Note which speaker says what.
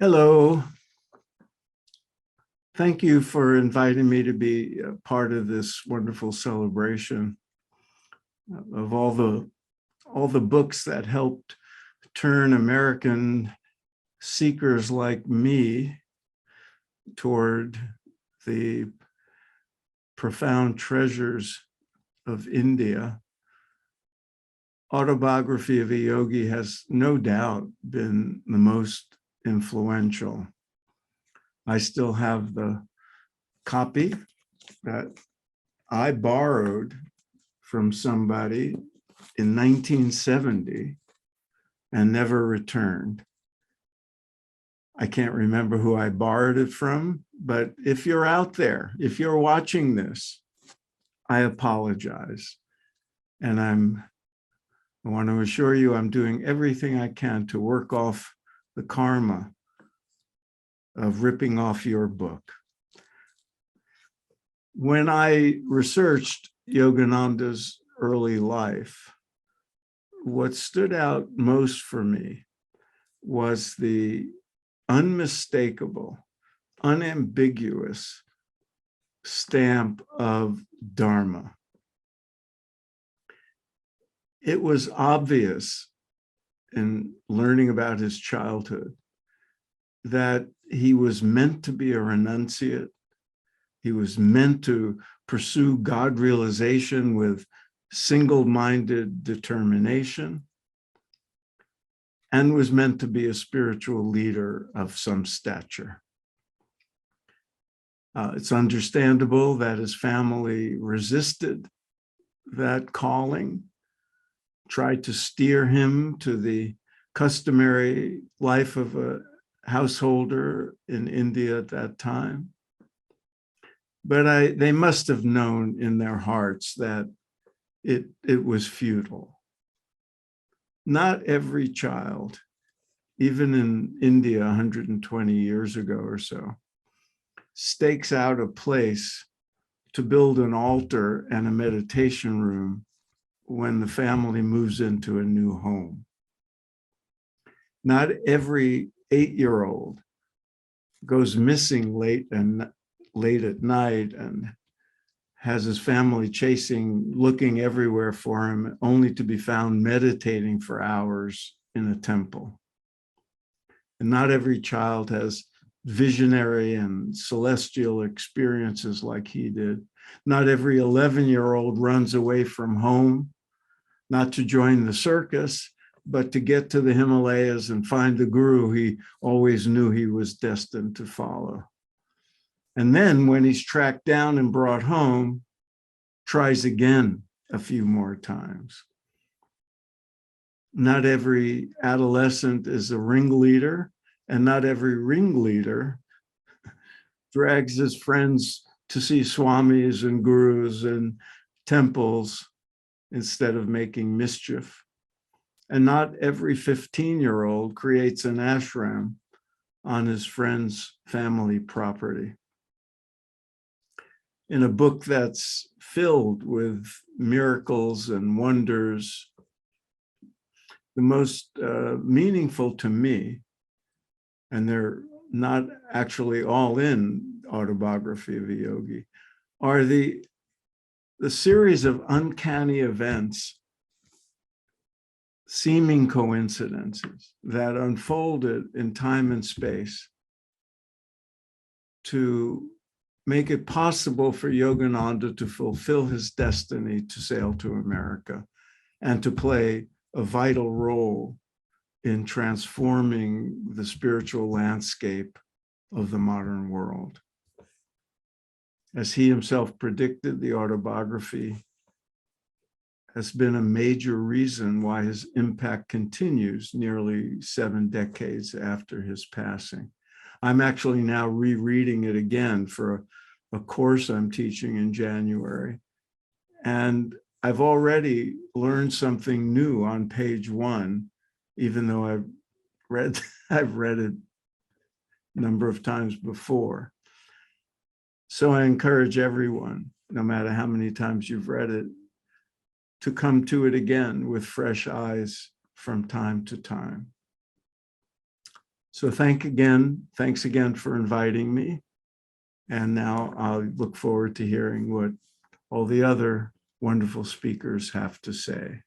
Speaker 1: Hello. Thank you for inviting me to be a part of this wonderful celebration of all the books that helped turn American seekers like me toward the profound treasures of India. Autobiography of a Yogi has no doubt been the most influential. I still have the copy that I borrowed from somebody in 1970 and never returned. I can't remember who I borrowed it from, but if you're out there, if you're watching this, I apologize. And I want to assure you I'm doing everything I can to work off the karma of ripping off your book. When I researched Yogananda's early life, what stood out most for me was the unmistakable, unambiguous stamp of Dharma. It was obvious in learning about his childhood that he was meant to be a renunciate. He was meant to pursue God realization with single-minded determination and was meant to be a spiritual leader of some stature. It's understandable that his family resisted that calling, tried to steer him to the customary life of a householder in India at that time. But they must have known in their hearts that it was futile. Not every child, even in India 120 years ago or so, stakes out a place to build an altar and a meditation room when the family moves into a new home. Not every 8-year-old goes missing late at night and has his family chasing, looking everywhere for him, only to be found meditating for hours in a temple. And not every child has visionary and celestial experiences like he did. Not every 11-year-old runs away from home, not to join the circus, but to get to the Himalayas and find the guru he always knew he was destined to follow. And then when he's tracked down and brought home, tries again a few more times. Not every adolescent is a ringleader, and not every ringleader drags his friends to see swamis and gurus and temples instead of making mischief. And not every 15-year-old creates an ashram on his friend's family property. In a book that's filled with miracles and wonders, the most meaningful to me, and they're not actually all in Autobiography of a Yogi, are the series of uncanny events, seeming coincidences that unfolded in time and space to make it possible for Yogananda to fulfill his destiny to sail to America and to play a vital role in transforming the spiritual landscape of the modern world. As he himself predicted, the autobiography has been a major reason why his impact continues nearly 7 decades after his passing. I'm actually now rereading it again for a course I'm teaching in January. And I've already learned something new on page 1, even though I've read it a number of times before. So I encourage everyone, no matter how many times you've read it, to come to it again with fresh eyes from time to time. So thanks again for inviting me. And now I'll look forward to hearing what all the other wonderful speakers have to say.